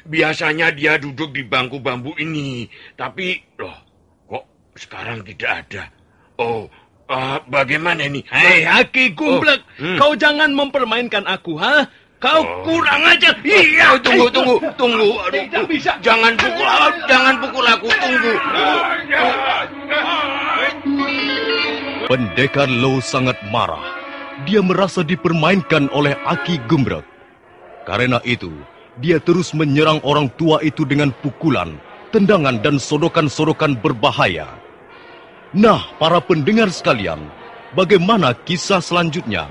S8: Biasanya dia duduk di bangku bambu ini. Tapi, kok sekarang tidak ada? Bagaimana ini?
S3: Hei, Aki Gumblek, kau jangan mempermainkan aku, ha? Kau kurang ajar. Iya.
S8: Tunggu.
S3: Aduh, tidak bisa.
S8: Jangan pukul aku. Tunggu.
S2: Pendekar Lo sangat marah. Dia merasa dipermainkan oleh Aki Gumblek. Karena itu, dia terus menyerang orang tua itu dengan pukulan, tendangan, dan sodokan-sodokan berbahaya. Nah, para pendengar sekalian, bagaimana kisah selanjutnya?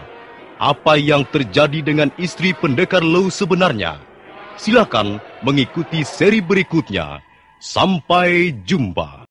S2: Apa yang terjadi dengan istri pendekar Low sebenarnya? Silakan mengikuti seri berikutnya. Sampai jumpa.